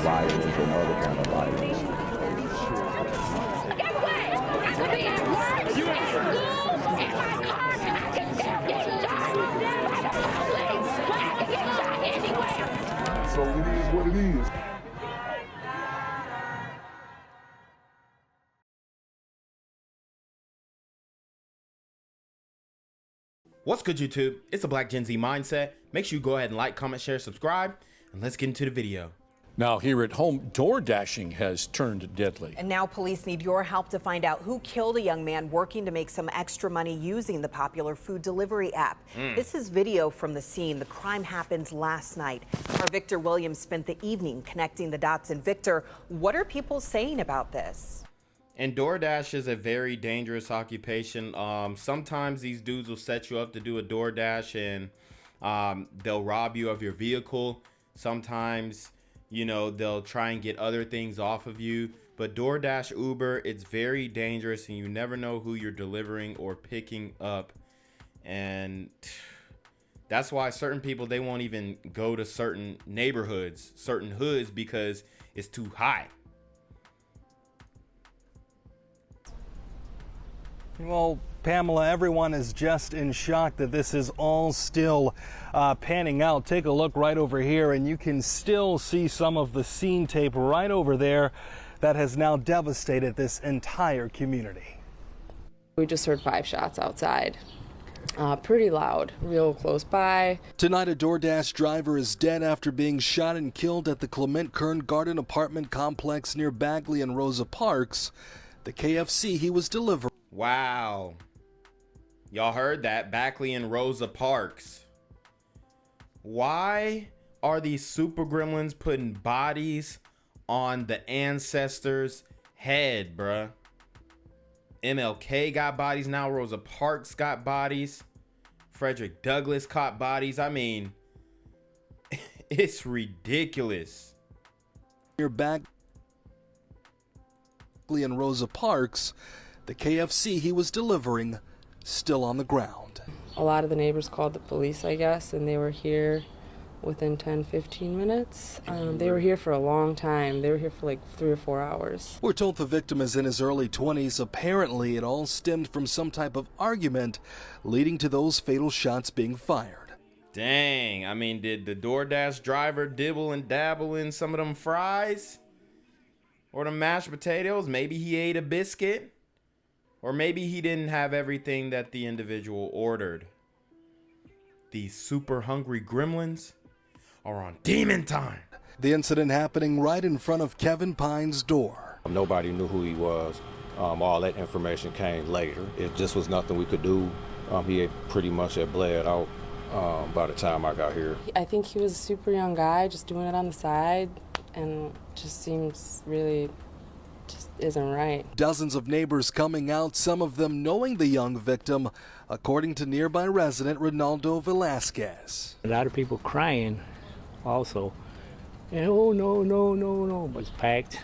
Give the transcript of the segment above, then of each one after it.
violence and other kind of violence. Get away! I could be at work, at school, in my car, and I can still get shot by the police, but I can get shot anywhere. So it is what it is. What's good, YouTube? It's a Black Gen Z Mindset. Make sure you go ahead and like, comment, share, subscribe, and let's get into the video. Now here at home, door dashing has turned deadly. And now police need your help to find out who killed a young man working to make some extra money using the popular food delivery app. This is video from the scene. The crime happened last night. Our Victor Williams spent the evening connecting the dots. And Victor, what are people saying about this? And DoorDash is a very dangerous occupation. Sometimes these dudes will set you up to do a DoorDash and they'll rob you of your vehicle. Sometimes, you know, they'll try and get other things off of you. But DoorDash, Uber, it's very dangerous and you never know who you're delivering or picking up. And that's why certain people, they won't even go to certain neighborhoods, certain hoods, because it's too high. Well, Pamela, everyone is just in shock that this is all still panning out. Take a look right over here and you can still see some of the scene tape right over there that has now devastated this entire community. We just heard 5 shots outside. Pretty loud, real close by. Tonight, a DoorDash driver is dead after being shot and killed at the Clement Kern Garden apartment complex near Bagley and Rosa Parks. The KFC he was delivering. Wow. Y'all heard that? Bagley and Rosa Parks. Why are these super gremlins putting bodies on the ancestors' head, bruh? MLK got bodies now. Rosa Parks got bodies. Frederick Douglass caught bodies. I mean, it's ridiculous. Near Bagley and Rosa Parks, the KFC he was delivering still on the ground. A lot of the neighbors called the police, I guess, and they were here within 10-15 minutes. They were here for a long time. They were here for like 3 or 4 hours. We're told the victim is in his early 20s. Apparently, it all stemmed from some type of argument leading to those fatal shots being fired. Dang, I mean, did the DoorDash driver dibble and dabble in some of them fries? Or the mashed potatoes? Maybe he ate a biscuit? Or maybe he didn't have everything that the individual ordered. These super hungry gremlins are on demon time. The incident happening right in front of Kevin Pine's door. Nobody knew who he was. All that information came later. It just was nothing we could do. He had pretty much had bled out by the time I got here. I think he was a super young guy just doing it on the side, and just seems really just isn't right. Dozens of neighbors coming out, some of them knowing the young victim, according to nearby resident Ronaldo Velasquez. A lot of people crying also. And oh no, no, no, no, but it's packed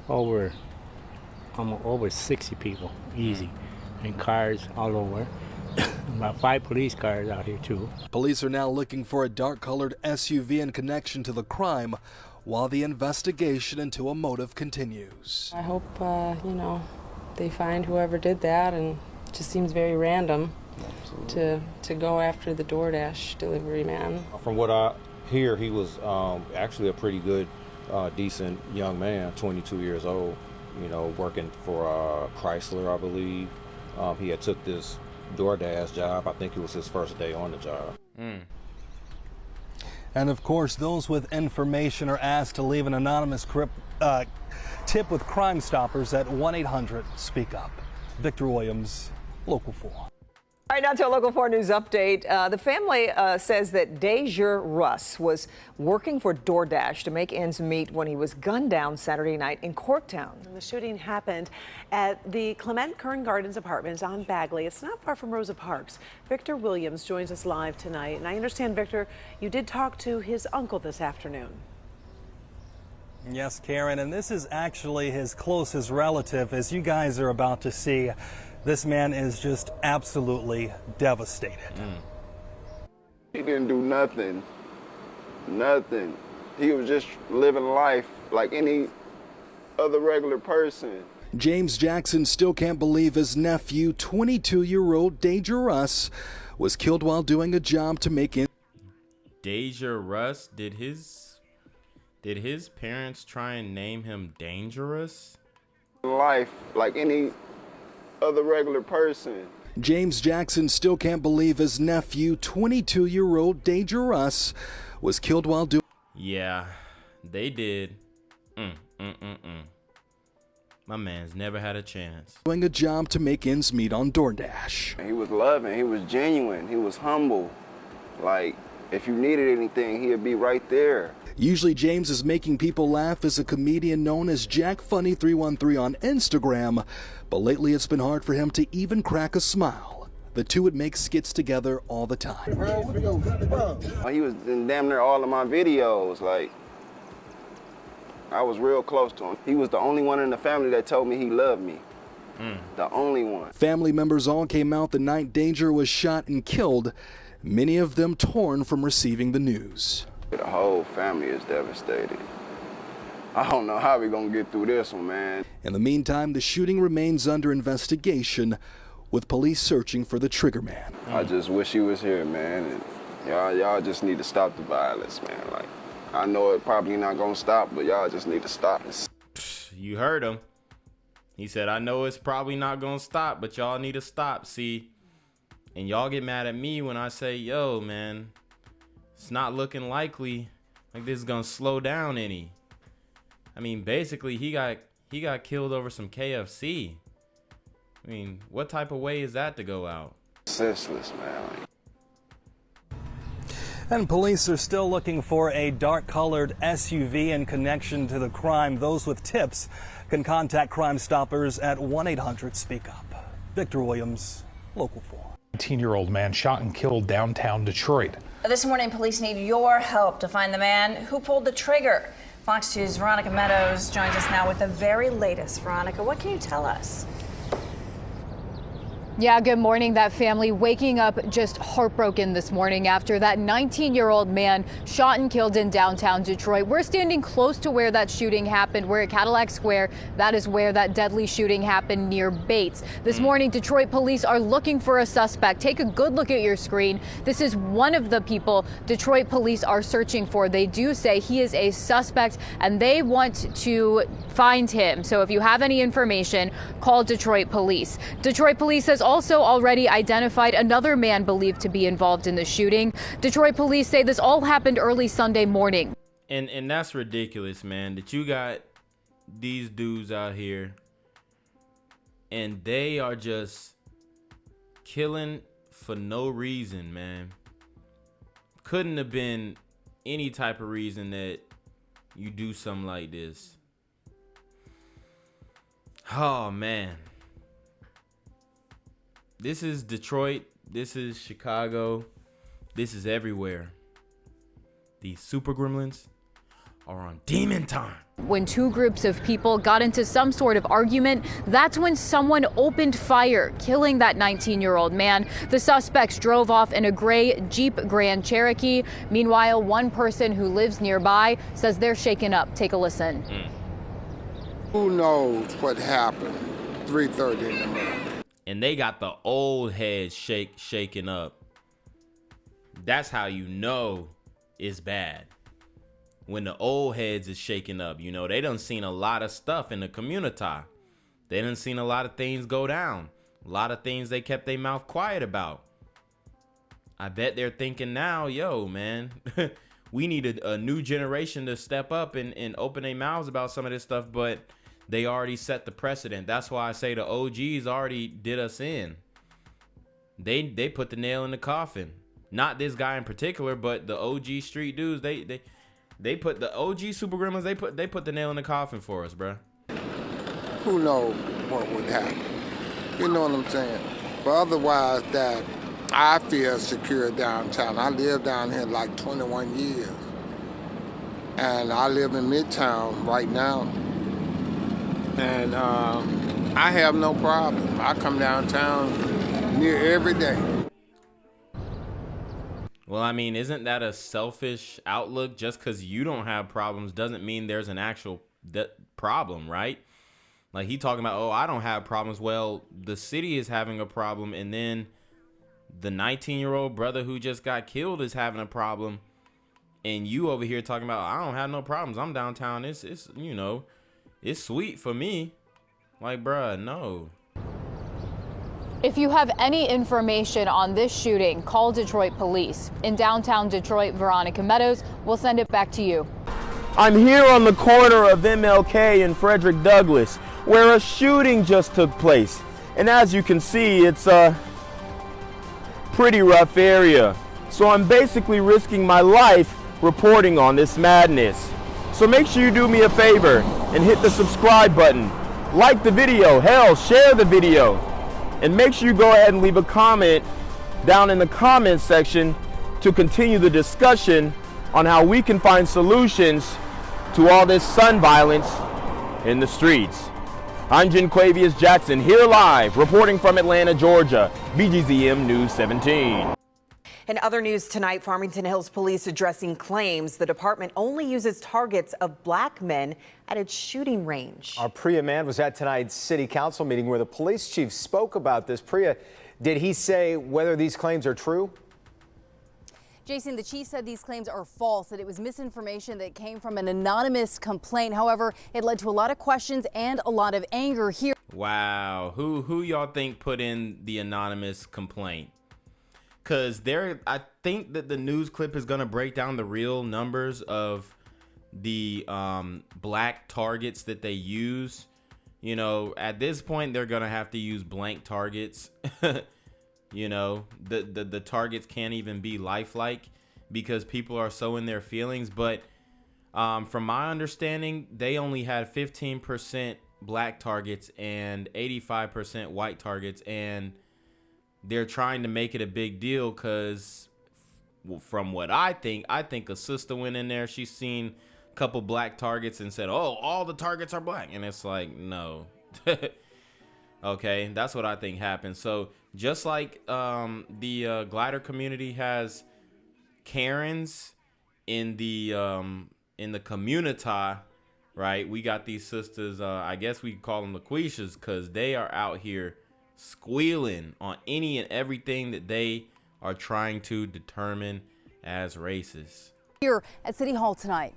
over 60 people, easy, and cars all over. About 5 police cars out here too. Police are now looking for a dark-colored SUV in connection to the crime, while the investigation into a motive continues. I hope, you know, they find whoever did that, and it just seems very random to go after the DoorDash delivery man. From what I hear, he was actually a pretty good, decent young man, 22 years old, you know, working for Chrysler, I believe. He had took this DoorDash job. I think it was his first day on the job. And of course, those with information are asked to leave an anonymous tip with Crime Stoppers at 1-800-SPEAK-UP. Victor Williams, Local 4. All right, now to a Local 4 News update. The family says that Deja Russ was working for DoorDash to make ends meet when he was gunned down Saturday night in Corktown. The shooting happened at the Clement Kern Gardens apartments on Bagley. It's not far from Rosa Parks. Victor Williams joins us live tonight. And I understand, Victor, you did talk to his uncle this afternoon. Yes, Karen, and this is actually his closest relative, as you guys are about to see. This man is just absolutely devastated. He didn't do nothing. Nothing. He was just living life like any other regular person. James Jackson still can't believe his nephew, 22-year-old Deja Russ, was killed while doing a job to make it. Deja Russ, did his parents try and name him Dangerous? Life like any other regular person. James Jackson still can't believe his nephew, 22-year-old Deja Russ, was killed while doing. Yeah, they did. My man's never had a chance. Doing a job to make ends meet on DoorDash. He was loving, he was genuine, he was humble. Like, if you needed anything, he'd be right there. Usually James is making people laugh as a comedian known as JackFunny313 on Instagram, but lately it's been hard for him to even crack a smile. The two would make skits together all the time. He was in damn near all of my videos. Like, I was real close to him. He was the only one in the family that told me he loved me. The only one. Family members all came out the night Danger was shot and killed, many of them torn from receiving the news. The whole family is devastated. I don't know how we're gonna get through this one, man. In the meantime, the shooting remains under investigation, with police searching for the trigger man. I just wish he was here, man. And y'all just need to stop the violence, man. Like, I know it probably not gonna stop, but y'all just need to stop this. You heard him. He said, I know it's probably not gonna stop, but y'all need to stop. See, and y'all get mad at me when I say, yo, man, it's not looking likely like this is gonna slow down any. I mean, basically, he got killed over some KFC. I mean, what type of way is that to go out? Senseless, man. And police are still looking for a dark-colored SUV in connection to the crime. Those with tips can contact Crime Stoppers at 1-800-SPEAK-UP. Victor Williams, Local 4. 18-year-old man shot and killed downtown Detroit. This morning, police need your help to find the man who pulled the trigger. Fox 2's Veronica Meadows joins us now with the very latest. Veronica, what can you tell us? Yeah, good morning. That family waking up just heartbroken this morning after that 19-year-old man shot and killed in downtown Detroit. We're standing close to where that shooting happened. We're at Cadillac Square. That is where that deadly shooting happened near Bates. This morning, Detroit police are looking for a suspect. Take a good look at your screen. This is one of the people Detroit police are searching for. They do say he is a suspect and they want to find him. So if you have any information, call Detroit police. Detroit police has also already identified another man believed to be involved in the shooting. Detroit police say this all happened early Sunday morning. And that's ridiculous, man, that you got these dudes out here and they are just killing for no reason, man. Couldn't have been any type of reason that you do something like this. Oh, man. This is Detroit. This is Chicago. This is everywhere. These super gremlins are on demon time. When two groups of people got into some sort of argument, that's when someone opened fire, killing that 19-year-old man. The suspects drove off in a gray Jeep Grand Cherokee. Meanwhile, one person who lives nearby says they're shaken up. Take a listen. Who knows what happened 3:30 in the morning. And they got the old heads shaking up. That's how you know it's bad. When the old heads is shaking up, you know, they done seen a lot of stuff in the community. They done seen a lot of things go down. A lot of things they kept their mouth quiet about. I bet they're thinking now, yo, man, we need a new generation to step up and open their mouths about some of this stuff, but they already set the precedent. That's why I say the OGs already did us in. They put the nail in the coffin. Not this guy in particular, but the OG street dudes. They put the OG super gremlins. They put the nail in the coffin for us, bruh. Who knows what would happen? You know what I'm saying? But otherwise, that I feel secure downtown. I lived down here like 21 years, and I live in Midtown right now. And I have no problem. I come downtown near every day. Well, I mean, isn't that a selfish outlook? Just because you don't have problems doesn't mean there's an actual problem, right? Like, he talking about, oh, I don't have problems. Well, the city is having a problem, and then the 19-year-old brother who just got killed is having a problem, and you over here talking about, I don't have no problems. I'm downtown. It's you know, it's sweet for me. Like, bruh, no. If you have any information on this shooting, call Detroit police. In downtown Detroit, Veronica Meadows will send it back to you. I'm here on the corner of MLK and Frederick Douglass, where a shooting just took place. And as you can see, it's a pretty rough area. So I'm basically risking my life reporting on this madness. So make sure you do me a favor and hit the subscribe button. Like the video, hell, share the video. And make sure you go ahead and leave a comment down in the comments section to continue the discussion on how we can find solutions to all this son violence in the streets. I'm Jenquavius Jackson, here live, reporting from Atlanta, Georgia, BGZM News 17. In other news tonight, Farmington Hills police addressing claims the department only uses targets of black men at its shooting range. Our Priya Mann was at tonight's city council meeting where the police chief spoke about this. Priya, did he say whether these claims are true? Jason, the chief said these claims are false, that it was misinformation that came from an anonymous complaint. However, it led to a lot of questions and a lot of anger here. Wow, who y'all think put in the anonymous complaint? Because I think that the news clip is going to break down the real numbers of the black targets that they use. You know, at this point, they're going to have to use blank targets. You know, the targets can't even be lifelike because people are so in their feelings. But from my understanding, they only had 15% black targets and 85% white targets. And they're trying to make it a big deal because from what I think a sister went in there. She's seen a couple black targets and said, oh, all the targets are black. And it's like, no. Okay, that's what I think happened. So just like the glider community has Karens in the community, right? We got these sisters, I guess we call them LaQuishas, because they are out here squealing on any and everything that they are trying to determine as racist. Here at City Hall tonight.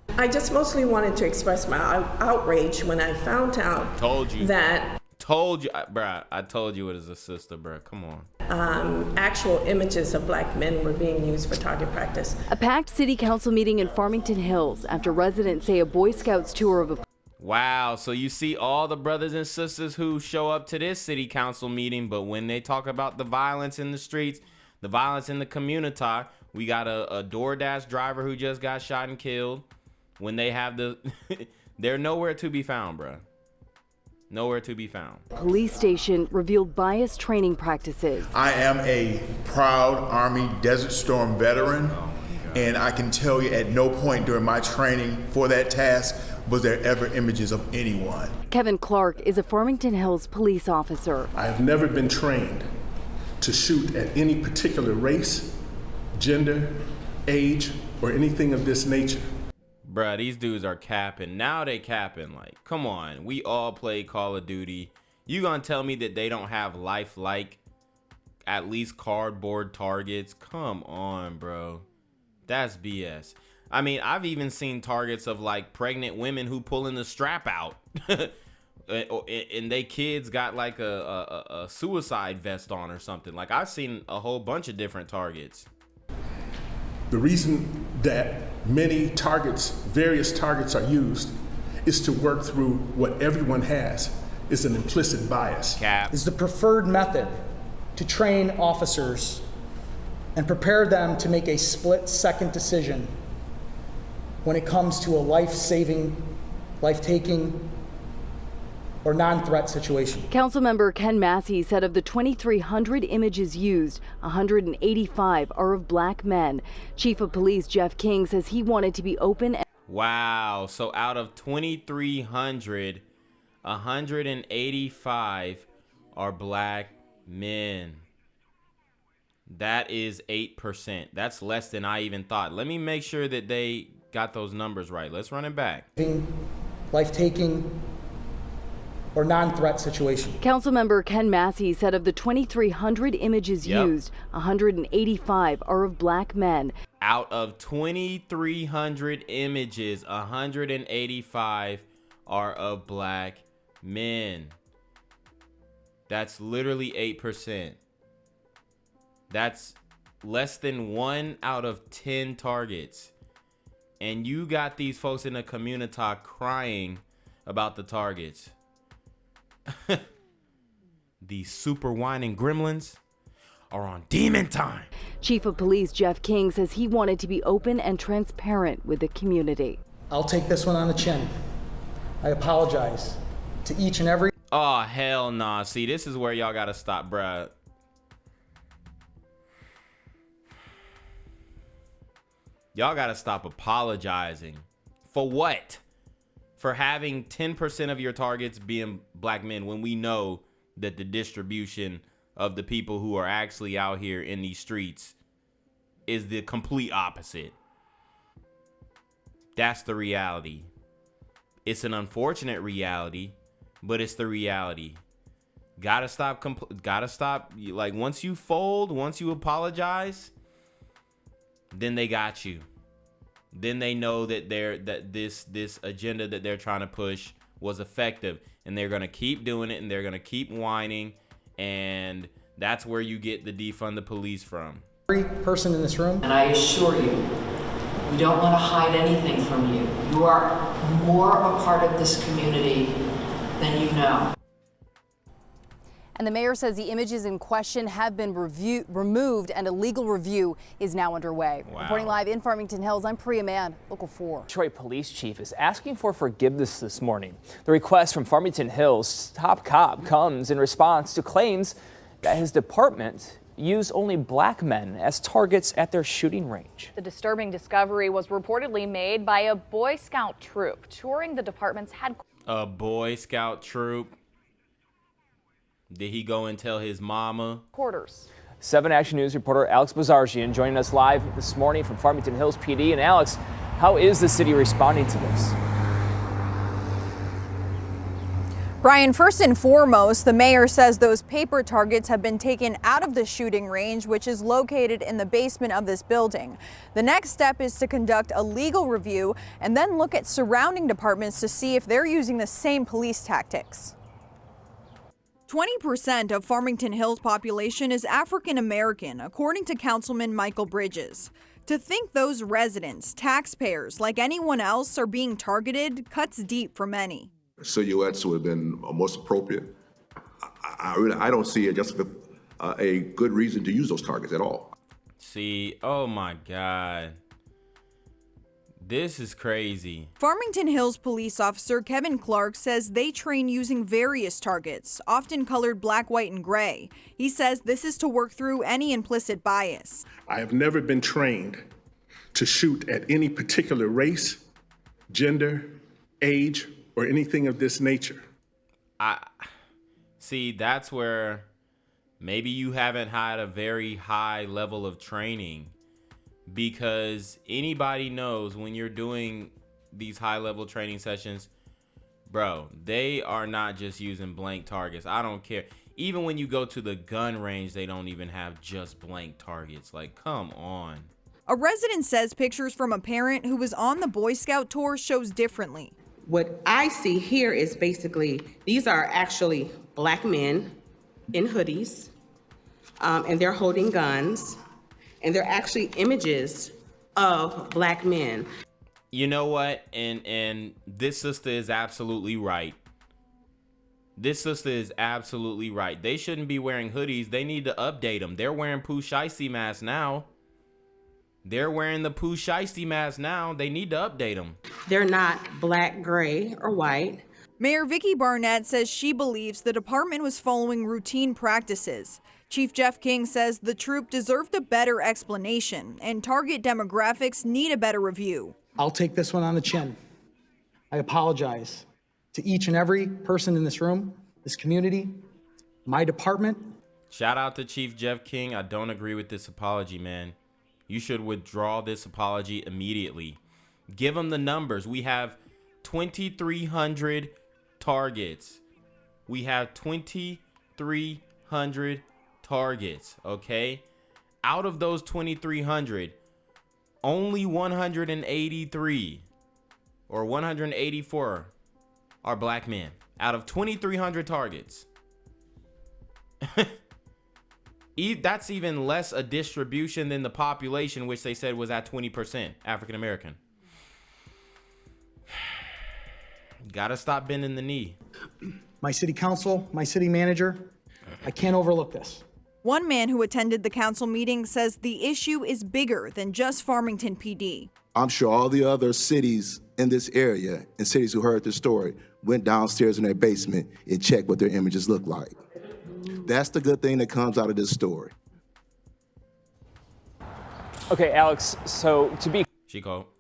I just mostly wanted to express my outrage when I found out Told you, bruh, I told you it is a sister, bruh. Come on. Actual images of black men were being used for target practice. A packed city council meeting in Farmington Hills after residents say a Boy Scouts tour of a Wow, so you see all the brothers and sisters who show up to this city council meeting, but when they talk about the violence in the streets, the violence in the community, we got a DoorDash driver who just got shot and killed. When they have the, they're nowhere to be found, bruh. Nowhere to be found. police station revealed biased training practices. I am a proud Army Desert Storm veteran, and I can tell you at no point during my training for that task was there ever images of anyone. Kevin Clark is a Farmington Hills police officer. I have never been trained to shoot at any particular race, gender, age, or anything of this nature. Bruh, these dudes are capping. Now they capping. Like, come on. We all play Call of Duty. You gonna tell me that they don't have lifelike, at least cardboard targets? Come on, bro. That's BS. I mean, I've even seen targets of like pregnant women who pulling the strap out. And they kids got like a suicide vest on or something. Like, I've seen a whole bunch of different targets. The reason that many targets, various targets are used is to work through what everyone has is an implicit bias. Is the preferred method to train officers and prepare them to make a split-second decision when it comes to a life-saving, life-taking, or non-threat situation. Councilmember Ken Massey said of the 2,300 images used, 185 are of black men. Chief of Police Jeff King says he wanted to be open. Wow, so out of 2,300, 185 are black men. That is 8%. That's less than I even thought. Let me make sure that they got those numbers right. Let's run it back. Life-taking or non-threat situation. Councilmember Ken Massey said of the 2,300 images used, 185 are of black men. Out of 2,300 images, 185 are of black men. That's literally 8%. That's less than 1 out of 10 targets. And you got these folks in the community crying about the targets. These super whining gremlins are on demon time. Chief of Police Jeff King says he wanted to be open and transparent with the community. I'll take this one on the chin. I apologize to each and every... Oh, hell nah. See, this is where y'all gotta stop, bruh. Y'all gotta stop apologizing. For what? For having 10% of your targets being black men when we know that the distribution of the people who are actually out here in these streets is the complete opposite. That's the reality. It's an unfortunate reality, but it's the reality. Gotta stop. Like, once you fold, once you apologize, then they got you. Then they know that this agenda that they're trying to push was effective, and they're gonna keep doing it, and they're gonna keep whining, and that's where you get the defund the police from. Every person in this room. And I assure you, we don't want to hide anything from you. You are more a part of this community than you know. And the mayor says the images in question have been removed and a legal review is now underway. Wow. Reporting live in Farmington Hills, I'm Priya Mann, Local 4. Detroit Police Chief is asking for forgiveness this morning. The request from Farmington Hills top cop comes in response to claims that his department used only black men as targets at their shooting range. The disturbing discovery was reportedly made by a Boy Scout troop touring the department's headquarters. A Boy Scout troop? Did he go and tell his mama? 7 Action News reporter Alex Bazarjian joining us live this morning from Farmington Hills PD. And Alex, how is the city responding to this? Brian, first and foremost, the mayor says those paper targets have been taken out of the shooting range, which is located in the basement of this building. The next step is to conduct a legal review and then look at surrounding departments to see if they're using the same police tactics. 20% of Farmington Hills population is African American, according to Councilman Michael Bridges. To think those residents, taxpayers, like anyone else, are being targeted cuts deep for many. Silhouettes would have been most appropriate. I don't see a good reason to use those targets at all. See, oh my God. This is crazy. Farmington Hills police officer Kevin Clark says they train using various targets, often colored black, white, and gray. He says this is to work through any implicit bias. I have never been trained to shoot at any particular race, gender, age, or anything of this nature. See, that's where maybe you haven't had a very high level of training, because anybody knows when you're doing these high level training sessions, bro, they are not just using blank targets. I don't care. Even when you go to the gun range, they don't even have just blank targets. Like, come on. A resident says pictures from a parent who was on the Boy Scout tour shows differently. What I see here is basically, these are actually black men in hoodies, and they're holding guns, and they're actually images of black men. You know what? And this sister is absolutely right. This sister is absolutely right. They shouldn't be wearing hoodies. They need to update them. They're wearing Pooh Shiesty masks now. They're wearing the Pooh Shiesty mask now. They need to update them. They're not black, gray, or white. Mayor Vicki Barnett says she believes the department was following routine practices. Chief Jeff King says the troop deserved a better explanation and target demographics need a better review. I'll take this one on the chin. I apologize to each and every person in this room, this community, my department. Shout out to Chief Jeff King. I don't agree with this apology, man. You should withdraw this apology immediately. Give them the numbers. We have 2,300 targets. We have 2,300 targets, okay? Out of those 2,300, only 183 or 184 are black men out of 2,300 targets. That's even less a distribution than the population, which they said was at 20% African American. Gotta stop bending the knee. My city council, my city manager, I can't overlook this. One man who attended the council meeting says the issue is bigger than just Farmington PD. I'm sure all the other cities in this area and cities who heard this story went downstairs in their basement and checked what their images look like. That's the good thing that comes out of this story. Okay, Alex, so to be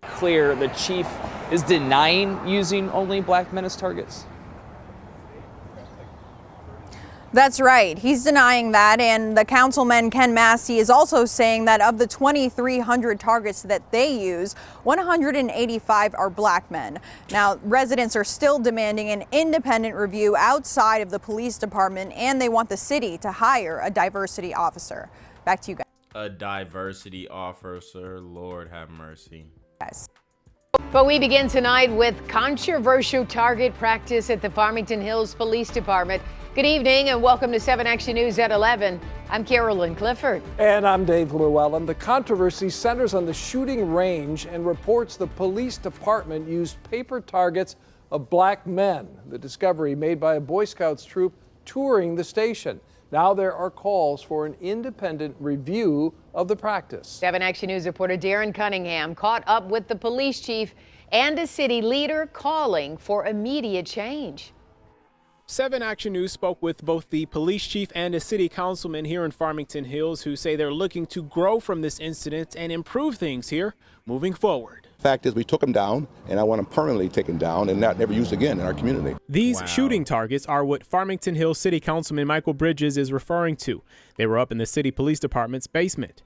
clear, the chief is denying using only black men as targets? That's right. He's denying that. And the councilman, Ken Massey, is also saying that of the 2,300 targets that they use, 185 are black men. Now, residents are still demanding an independent review outside of the police department, and they want the city to hire a diversity officer. Back to you guys. A diversity officer, Lord have mercy. Guys. But we begin tonight with controversial target practice at the Farmington Hills Police Department. Good evening and welcome to 7 Action News at 11. I'm Carolyn Clifford. And I'm Dave Llewellyn. The controversy centers on the shooting range and reports the police department used paper targets of black men. The discovery made by a Boy Scouts troop touring the station. Now there are calls for an independent review of the practice. 7 Action News reporter Darren Cunningham caught up with the police chief and a city leader calling for immediate change. 7 Action News spoke with both the police chief and a city councilman here in Farmington Hills who say they're looking to grow from this incident and improve things here moving forward. Fact is, we took them down, and I want them permanently taken down and not never used again in our community. These shooting targets are what Farmington Hills City Councilman Michael Bridges is referring to. They were up in the city police department's basement.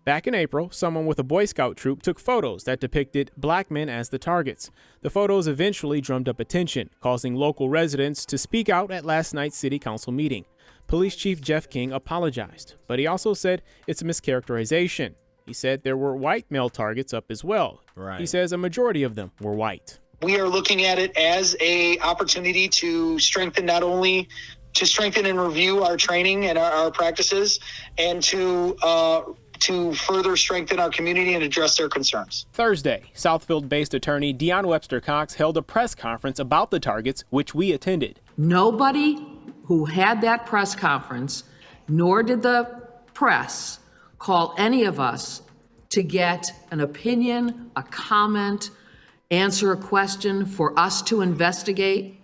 Back in April, someone with a Boy Scout troop took photos that depicted black men as the targets. The photos eventually drummed up attention, causing local residents to speak out at last night's city council meeting. Police Chief Jeff King apologized, but he also said it's a mischaracterization. He said there were white male targets up as well. He says a majority of them were white. We are looking at it as an opportunity to strengthen and review our training and our practices, and to further strengthen our community and address their concerns. Thursday, Southfield-based attorney Deion Webster Cox held a press conference about the targets, which we attended. Nobody who had that press conference, nor did the press, call any of us to get an opinion, a comment, answer a question for us to investigate,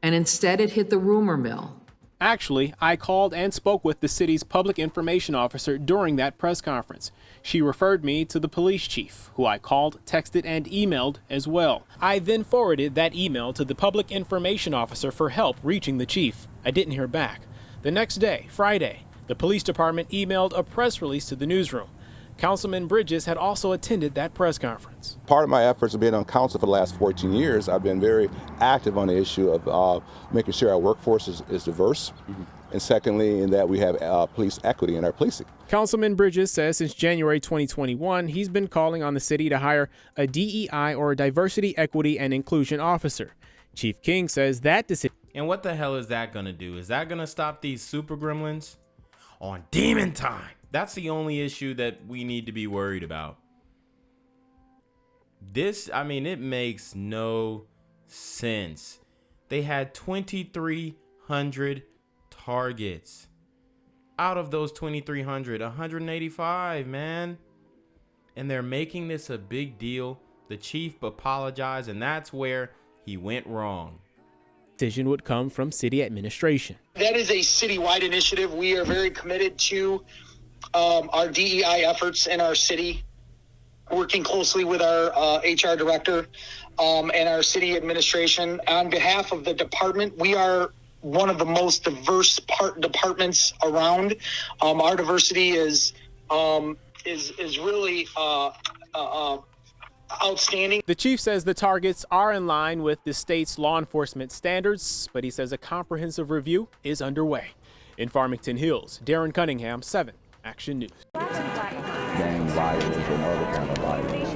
and instead it hit the rumor mill. Actually, I called and spoke with the city's public information officer during that press conference. She referred me to the police chief, who I called, texted, and emailed as well. I then forwarded that email to the public information officer for help reaching the chief. I didn't hear back. The next day, Friday, the police department emailed a press release to the newsroom. Councilman Bridges had also attended that press conference. Part of my efforts of being on council for the last 14 years, I've been very active on the issue of making sure our workforce is diverse. And secondly, in that we have police equity in our policing. Councilman Bridges says since January 2021, he's been calling on the city to hire a DEI or a diversity, equity, and inclusion officer. Chief King says that decision. And what the hell is that going to do? Is that going to stop these super gremlins on demon time? That's the only issue that we need to be worried about. It makes no sense. They had 2,300 targets. Out of those 2,300, 185, man. And they're making this a big deal. The chief apologized, and that's where he went wrong. Decision would come from city administration. That is a citywide initiative. We are very committed to our DEI efforts in our city, working closely with our HR director and our city administration. On behalf of the department, we are one of the most diverse departments around. Our diversity is really outstanding. The chief says the targets are in line with the state's law enforcement standards, but he says a comprehensive review is underway. In Farmington Hills, Darren Cunningham, 7 Action News. Gang violence and other kind of violence.